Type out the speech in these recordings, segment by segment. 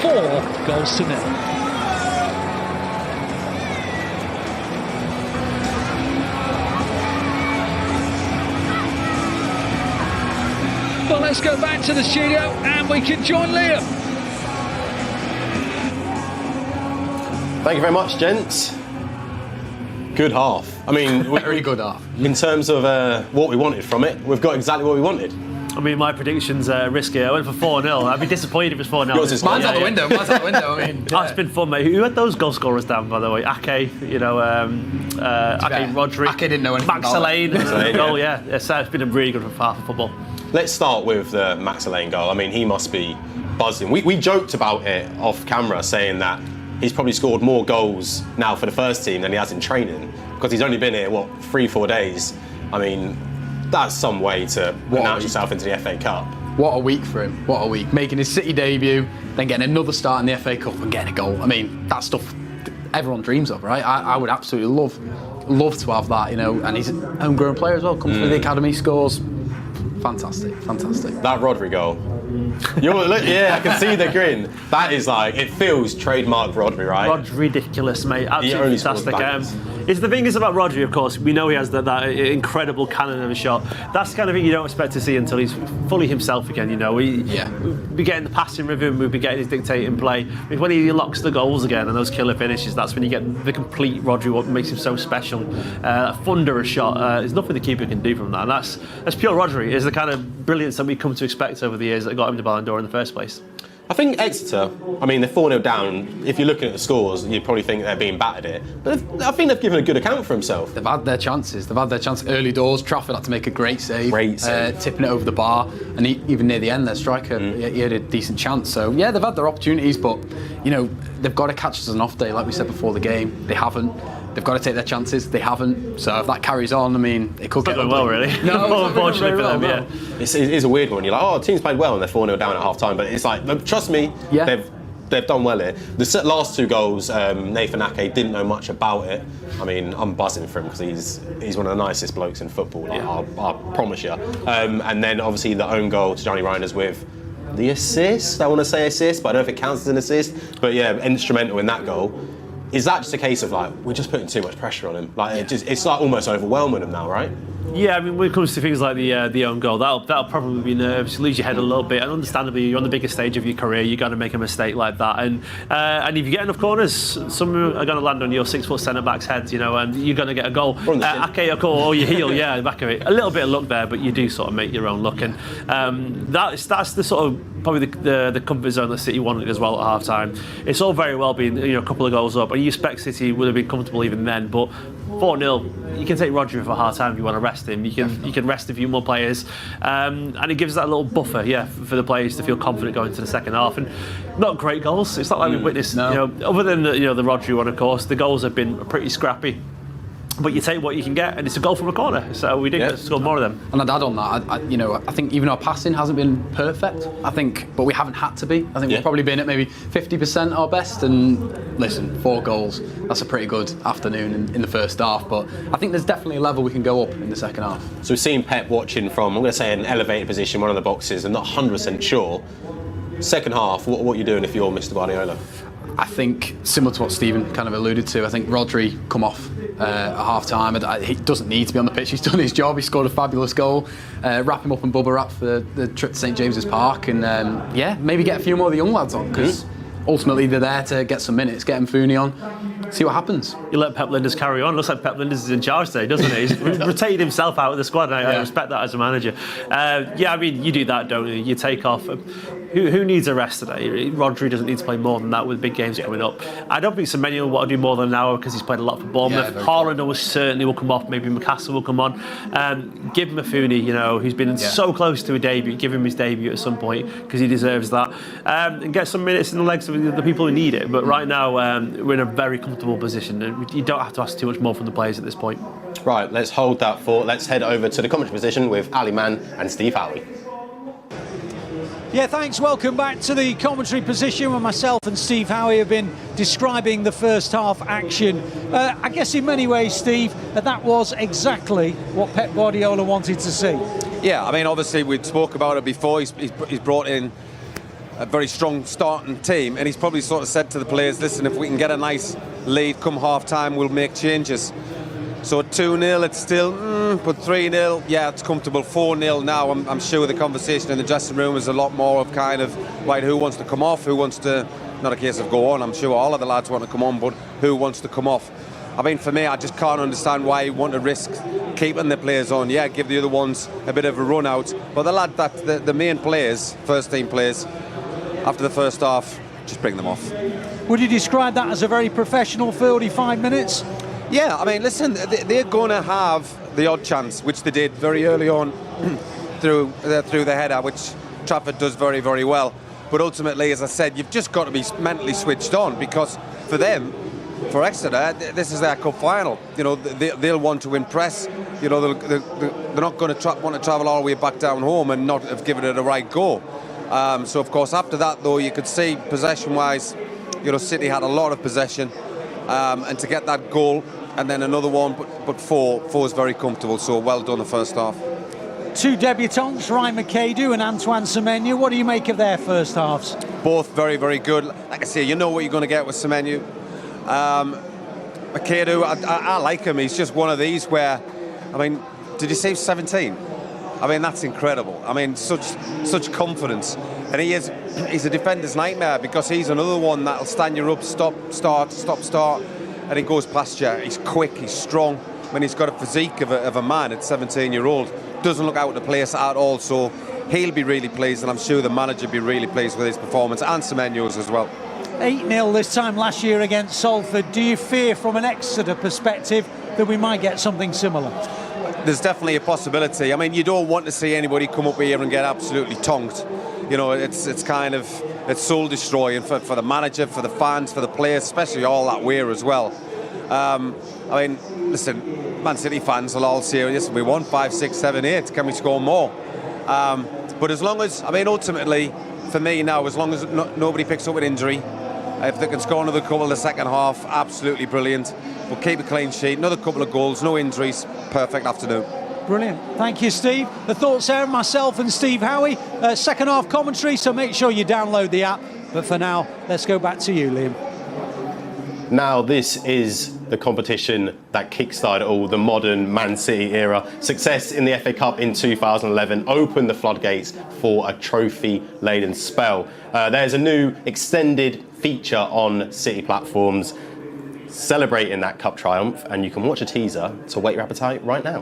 4-0. Well, let's go back to the studio and we can join Liam. Thank you very much, gents. Good half. I mean, very good half. In terms of what we wanted from it, we've got exactly what we wanted. I mean, my prediction's risky. I went for 4-0. I'd be disappointed if it's 4-0. Mine's out the window. Mine's out the window. I mean, It's been fun, mate. Who had those goal scorers down, by the way? Ake, Ake, Rodri. Ake didn't know anything Max about Alleyne. Goal, yeah. It's been a really good half of football. Let's start with the Max Alleyne goal. I mean, he must be buzzing. We joked about it off camera, saying that he's probably scored more goals now for the first team than he has in training, because he's only been here, 3-4 days. I mean, that's some way to announce yourself into the FA Cup. What a week for him. What a week. Making his City debut, then getting another start in the FA Cup and getting a goal. I mean, that's stuff everyone dreams of, right? I would absolutely love to have that, and he's a homegrown player as well, comes through the academy, scores. Fantastic. That Rodri goal. Yeah, I can see the grin. That is it feels trademark Rodri, right? Rod's ridiculous, mate. Absolutely fantastic. It's the thing is about Rodri, of course, we know he has that incredible cannon of a shot. That's the kind of thing you don't expect to see until he's fully himself again, We'll be getting the passing rhythm, we'll be getting his dictating play. When he unlocks the goals again and those killer finishes, that's when you get the complete Rodri, what makes him so special. A thunderous shot. There's nothing the keeper can do from that. And that's pure Rodri. It's the kind of brilliance that we come to expect over the years that got him the Ballon d'Or in the first place. I think Exeter, I mean, they're 4-0 down. If you're looking at the scores, you'd probably think they're being battered here. But I think they've given a good account for himself. They've had their chances. Early doors. Trafford had to make a great save. Tipping it over the bar. And even near the end, their striker, he had a decent chance. So, yeah, they've had their opportunities, but, they've got to catch us an off day, like we said before the game. They haven't. They've got to take their chances. They haven't. So if that carries on, I mean, it could get going well, really. No, unfortunately for them, yeah. It is a weird one. You're like, the team's played well and they're 4-0 down at half time. But it's trust me, they've done well here. The last two goals, Nathan Akehave didn't know much about it. I mean, I'm buzzing for him because he's one of the nicest blokes in football. I promise you. And then obviously the own goal to Johnny Reinders with the assist. I want to say assist, but I don't know if it counts as an assist. But yeah, instrumental in that goal. Is that just a case of we're just putting too much pressure on him? It's almost overwhelming him now, right? Yeah, I mean, when it comes to things like the own goal, that'll probably be nerves, lose your head a little bit, and understandably, you're on the biggest stage of your career, you're going to make a mistake like that, and if you get enough corners, some are going to land on your 6-foot centre back's head, and you're going to get a goal. Ake or your heel, the back of it. A little bit of luck there, but you do sort of make your own luck, and that's the sort of probably the comfort zone that City wanted as well at half time. It's all very well being a couple of goals up, and you expect City would have been comfortable even then, but 4-0, you can take Rodri for half time if you want to rest him. You can rest a few more players, and it gives that little buffer, for the players to feel confident going into the second half. And not great goals. It's not like we've witnessed, other than the Rodri one, of course. The goals have been pretty scrappy. But you take what you can get, and it's a goal from a corner. So we did score more of them. And I'd add on that, I think even our passing hasn't been perfect. But we haven't had to be. I think we've probably been at maybe 50% our best. And listen, 4 goals, that's a pretty good afternoon in the first half. But I think there's definitely a level we can go up in the second half. So we've seen Pep watching from, I'm going to say, an elevated position, one of the boxes, and not 100% sure. Second half, what are you doing if you're Mr. Guardiola? I think similar to what Stephen kind of alluded to, I think Rodri come off at half time. He doesn't need to be on the pitch. He's done his job. He scored a fabulous goal. Wrap him up in bubble wrap for the trip to St James's Park, and maybe get a few more of the young lads on, because ultimately they're there to get some minutes, get Mfuni on, see what happens. You let Pep Linders carry on. Looks like Pep Linders is in charge today, doesn't he? He's rotated himself out of the squad, and I respect that as a manager. I mean, you do that, don't you? You take off. Who needs a rest today? Rodri doesn't need to play more than that with big games coming up. I don't think Semenyo will want to do more than an hour because he's played a lot for Bournemouth. Haaland will come off. Maybe McAllister will come on. Give him Mfuni, who's been so close to a debut. Give him his debut at some point because he deserves that. And get some minutes in the legs of the people who need it. But right now, we're in a very comfortable position. And you don't have to ask too much more from the players at this point. Right, let's hold that thought. Let's head over to the commentary position with Ali Mann and Steve Howie. Yeah, thanks. Welcome back to the commentary position where myself and Steve Howie have been describing the first half action. I guess in many ways, Steve, that was exactly what Pep Guardiola wanted to see. Yeah, I mean, obviously we spoke about it before. He's brought in a very strong starting team, and he's probably sort of said to the players, listen, if we can get a nice lead come half-time, we'll make changes. So at 2-0, it's still, but 3-0, yeah, it's comfortable. 4-0 now, I'm sure the conversation in the dressing room is a lot more of kind of, right, who wants to come off, who wants to, not a case of go on, I'm sure all of the lads want to come on, but who wants to come off? I mean, for me, I just can't understand why you want to risk keeping the players on. Yeah, give the other ones a bit of a run out, but the main players, first team players, after the first half, just bring them off. Would you describe that as a very professional 45 minutes? Yeah, I mean, listen, they're going to have the odd chance, which they did very early on through the header, which Trafford does very, very well. But ultimately, as I said, you've just got to be mentally switched on, because for them, for Exeter, this is their cup final. You know, they'll want to impress. You know, they're not going to want to travel all the way back down home and not have given it a right go. So, of course, after that, though, you could see possession-wise, you know, City had a lot of possession. And to get that goal and then another one, but four is very comfortable. So well done the first half. Two debutants, Ryan McInerney and Antoine Semenyo. What do you make of their first halves? Both very, very good. Like I say, you know what you're going to get with Semenyo. McInerney, I like him. He's just one of these where, I mean, did you say 17? I mean, that's incredible. I mean, such confidence. And he's a defender's nightmare, because he's another one that'll stand you up, stop, start, and he goes past you. He's quick, he's strong. I mean, he's got a physique of a man at 17-year-old. Doesn't look out of place at all, so he'll be really pleased, and I'm sure the manager will be really pleased with his performance, and Semenyo's as well. 8-0 this time last year against Salford. Do you fear, from an Exeter perspective, that we might get something similar? There's definitely a possibility. I mean, you don't want to see anybody come up here and get absolutely tonked. You know, it's kind of, it's soul destroying for the manager, for the fans, for the players, especially all that way as well. I mean, listen, Man City fans will all say, listen, we won 5, 6, 7, 8. Can we score more? But as long as, I mean, ultimately, for me now, as long as nobody picks up an injury, if they can score another couple in the second half, absolutely brilliant. We'll keep a clean sheet, another couple of goals, no injuries, perfect afternoon. Brilliant. Thank you, Steve. The thoughts there, myself and Steve Howie. Second half commentary, so make sure you download the app. But for now, let's go back to you, Liam. Now, this is the competition that kickstarted all, the modern Man City era. Success in the FA Cup in 2011 opened the floodgates for a trophy-laden spell. There's a new extended feature on City platforms celebrating that cup triumph, and you can watch a teaser to whet your appetite right now.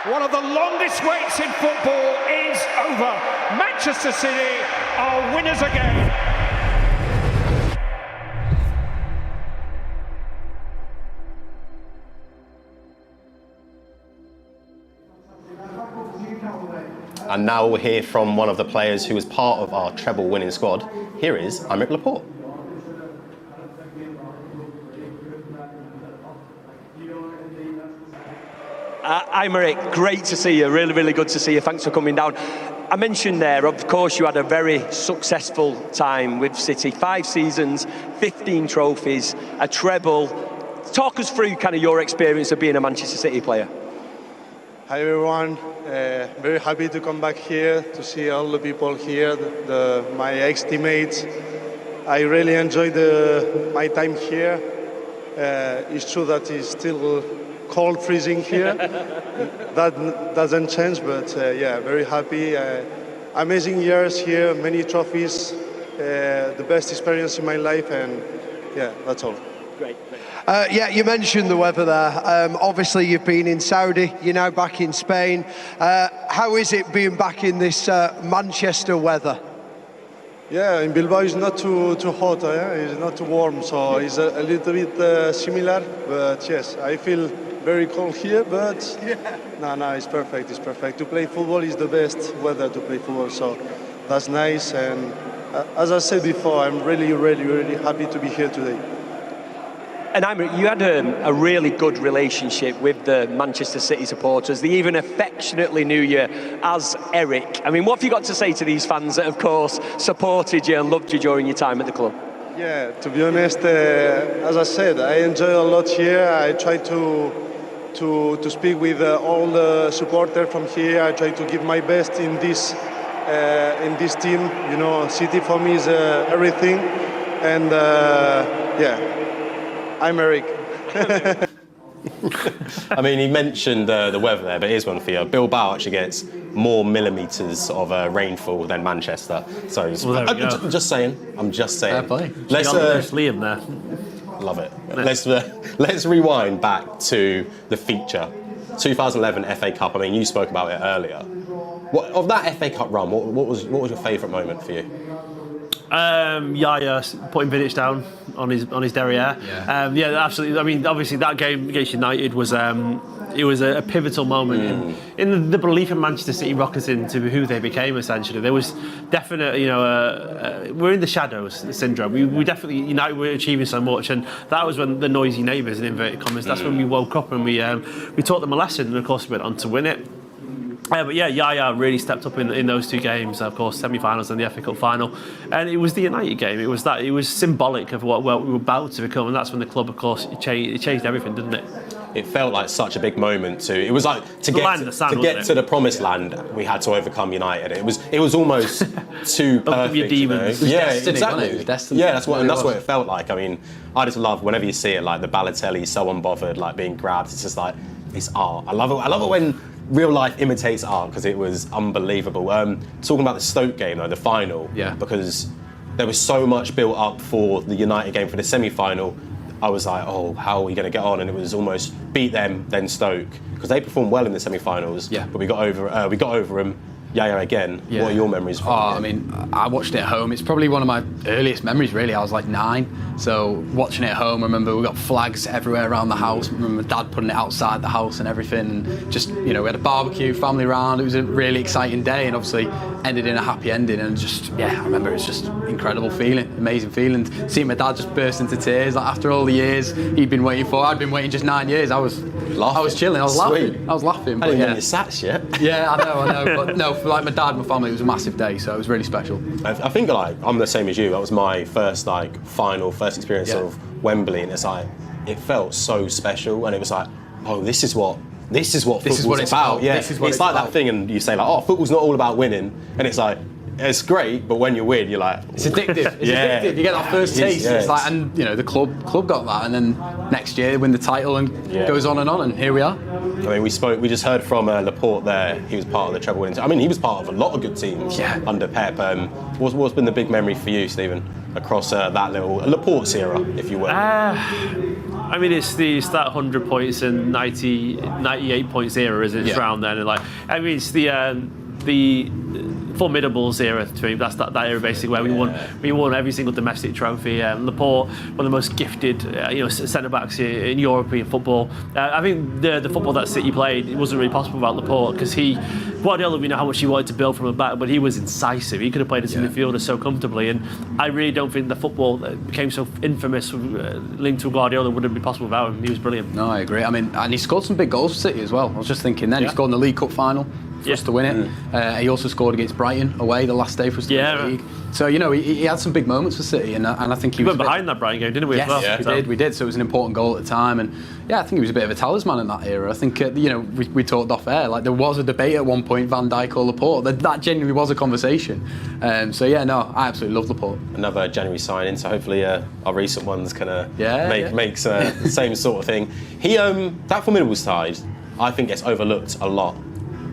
One of the longest waits in football is over. Manchester City are winners again. And now we'll hear from one of the players who was part of our treble winning squad. Here is Aymeric Laporte. Aymeric, great to see you, really, really good to see you. Thanks for coming down. I mentioned there, of course, you had a very successful time with City. 5 seasons, 15 trophies, a treble. Talk us through kind of your experience of being a Manchester City player. Hi everyone, very happy to come back here, to see all the people here, my ex-teammates. I really enjoyed my time here. It's true that it's still cold, freezing here. That doesn't change, but yeah, very happy. Amazing years here, many trophies, the best experience in my life, and yeah, that's all. Great. Yeah, you mentioned the weather there. Obviously, you've been in Saudi, you're now back in Spain. How is it being back in this Manchester weather? Yeah, in Bilbao it's not too hot, it's not too warm, so it's a little bit similar, but yes, I feel very cold here, but no, it's perfect, it's perfect. To play football is the best weather to play football, so that's nice, and as I said before, I'm really, really, really happy to be here today. And Aymeric, you had a really good relationship with the Manchester City supporters. They even affectionately knew you as Eric. I mean, what have you got to say to these fans that, of course, supported you and loved you during your time at the club? Yeah, to be honest, as I said, I enjoy a lot here. I try to speak with all the supporters from here. I try to give my best in this in this team. You know, City for me is everything, and Aymeric. I mean, he mentioned the weather there, but here's one for you. Bilbao actually gets more millimetres of rainfall than Manchester. So, I'm just saying. Fair play. Let's Liam there. Love it. Let's rewind back to the feature. 2011 FA Cup. I mean, you spoke about it earlier. Of that FA Cup run, what was your favourite moment for you? Yaya putting Vidic down on his derriere. Yeah, absolutely. I mean, obviously that game against United was it was a pivotal moment in the belief in Manchester City rocketing to who they became. Essentially, there was definitely, we're in the shadows syndrome. We definitely, United were achieving so much, and that was when the noisy neighbours, in inverted commas, that's when we woke up and we taught them a lesson, and of course we went on to win it. But yeah, Yaya really stepped up in those two games, of course, semi-finals and the FA Cup final. And it was the United game. It was symbolic of what we were about to become, and that's when the club, of course, it changed everything, didn't it? It felt like such a big moment too. It was like to get to the promised land, we had to overcome United. It was almost too perfect. Your demons. Yeah, destiny, exactly. It was destiny. Yeah, that's what it felt like. I mean, I just love whenever you see it, like the Balotelli so unbothered, like being grabbed. It's just like it's art. I love it. I love it when real life imitates art, because it was unbelievable. Talking about the Stoke game though, the final, because there was so much built up for the United game for the semi-final. I was like, oh, how are we going to get on? And it was almost beat them, then Stoke, because they performed well in the semi-finals. Yeah. But we got over them. Yaya again. Yeah. What are your memories from it? I mean, I watched it at home. It's probably one of my earliest memories, really. I was like 9, so watching it at home, I remember we got flags everywhere around the house. I remember Dad putting it outside the house and everything. And just, we had a barbecue, family round. It was a really exciting day, and obviously ended in a happy ending. And just, I remember it was just incredible feeling, amazing feeling. Seeing my dad just burst into tears, like after all the years he'd been waiting for. I'd been waiting just 9 years. I was chilling. I was laughing. I was laughing. I didn't get your sats yet. Yeah, I know. But no, for like my dad and my family, it was a massive day, so it was really special. I think I'm the same as you. That was my first first experience of Wembley, and it's like it felt so special, and it was like, oh, this is what football's about. Yeah, it's like that thing, and you say like, oh, football's not all about winning, and it's like, it's great, but when you win, you're like, it's addictive. It's addictive. You get that first taste. It's like, and the club got that, and then next year win the title, and goes on, and here we are. I mean, we just heard from Laporte there. He was part of the treble winning team. I mean, he was part of a lot of good teams under Pep. What's been the big memory for you, Stephen, across that little Laporte's era, if you will? I mean, it's that 100 points and 98 points era, isn't it? It's around then, and it's the Formidables era to me. That's that era basically where we won every single domestic trophy. Laporte, one of the most gifted centre backs in European football. I think the football that City played, it wasn't really possible without Laporte, because Guardiola, we know how much he wanted to build from the back, but he was incisive. He could have played as a midfielder so comfortably, and I really don't think the football that became so infamous linked to Guardiola wouldn't be possible without him. He was brilliant. No, I agree. I mean, and he scored some big goals for City as well. I was just thinking then, he scored in the League Cup final for us to win it. He also scored against Brighton away the last day for us to win the league. So he had some big moments for City, and I think he went behind that Brighton game, didn't we? Yes, as well? We did. So it was an important goal at the time, and I think he was a bit of a talisman in that era. I think we talked off air, like there was a debate at one point, Van Dijk or Laporte. That genuinely was a conversation. I absolutely love Laporte. Another January signing, so hopefully our recent ones can makes the same sort of thing. He that formidable side, I think, gets overlooked a lot.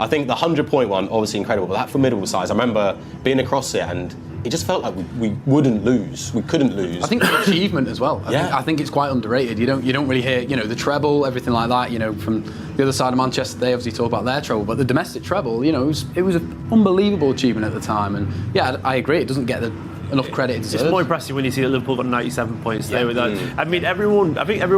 I think the 100-point one, obviously incredible, but that formidable size, I remember being across it, and it just felt like we wouldn't lose. We couldn't lose. I think the achievement as well. I think it's quite underrated. You don't really hear, the treble, everything like that. From the other side of Manchester, they obviously talk about their treble, but the domestic treble, it was an unbelievable achievement at the time. And I agree, it doesn't get enough credit. It's more impressive when you see that Liverpool got 97 points. I think everyone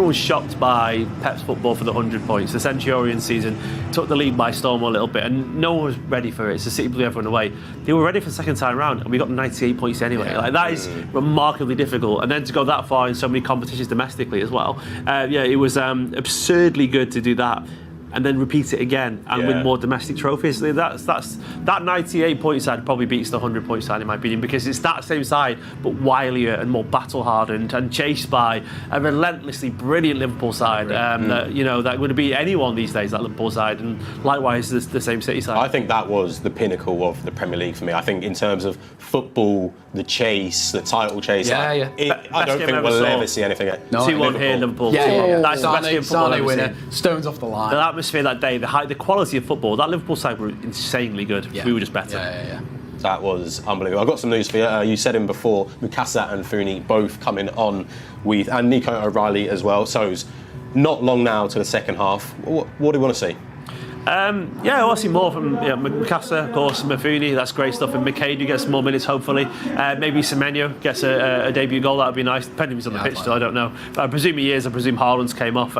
was shocked by Pep's football for the 100 points. The Centurion season took the league by storm a little bit, and no one was ready for it. So City blew everyone away. They were ready for the second time round, and we got 98 points anyway. That is remarkably difficult, and then to go that far in so many competitions domestically as well. It was absurdly good to do that. and then repeat it again and win more domestic trophies. That 98 point side probably beats the 100 point side in my opinion, because it's that same side but wilier and more battle hardened and chased by a relentlessly brilliant Liverpool side that would beat anyone these days, that Liverpool side, and likewise the same City side. I think that was the pinnacle of the Premier League for me. I think in terms of football, the chase, the title chase, I don't think we'll ever see anything. 2-1 here, Liverpool. That's the best game of football I've ever winner, seen. stones off the line. The atmosphere that day, the quality of football, that Liverpool side were insanely good. We were just better. That was unbelievable. I've got some news for you. You said him before, Mukasa and Funi both coming on and Nico O'Reilly as well. So it's not long now to the second half. What do you want to see? I want to see more from Mukasa, of course, Mafuni, that's great stuff, and McCabe who gets more minutes hopefully. Maybe Semenyo gets a debut goal, that would be nice, depending if he's on the pitch still, I don't know. But I presume he is, I presume Haaland's came off.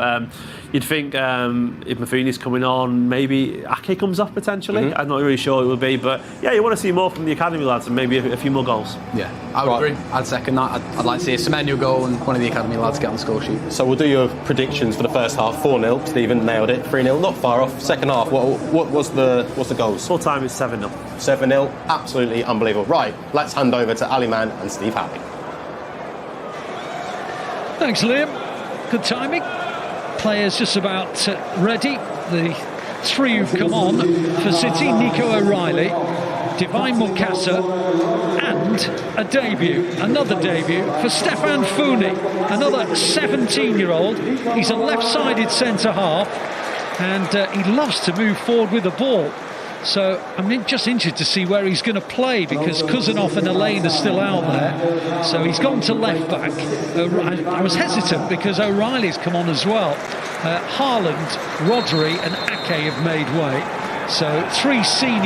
You'd think if Mafuni's coming on, maybe Ake comes off potentially. I'm not really sure it will be, but you want to see more from the academy lads and maybe a few more goals. Yeah, I would agree. I'd second that. I'd like to see a Semenyo goal and one of the academy lads get on the score sheet. So we'll do your predictions for the first half. 4-0, Stephen nailed it. 3-0, not far off. Second half, what was the goals? Full time is 7-0. 7-0, absolutely unbelievable. Right, let's hand over to Ali Man and Steve Howie. Thanks, Liam. Good timing. Players just about ready. The three who've come on for City: Nico O'Reilly, Divine Mukasa, and another debut for Stefan Funi, another 17-year-old. He's a left-sided centre-half, and he loves to move forward with the ball. So I'm just interested to see where he's going to play, because Kuzanov and Alleyne are still out there. So he's gone to left back. I was hesitant because O'Reilly's come on as well. Haaland, Rodri and Ake have made way. So three senior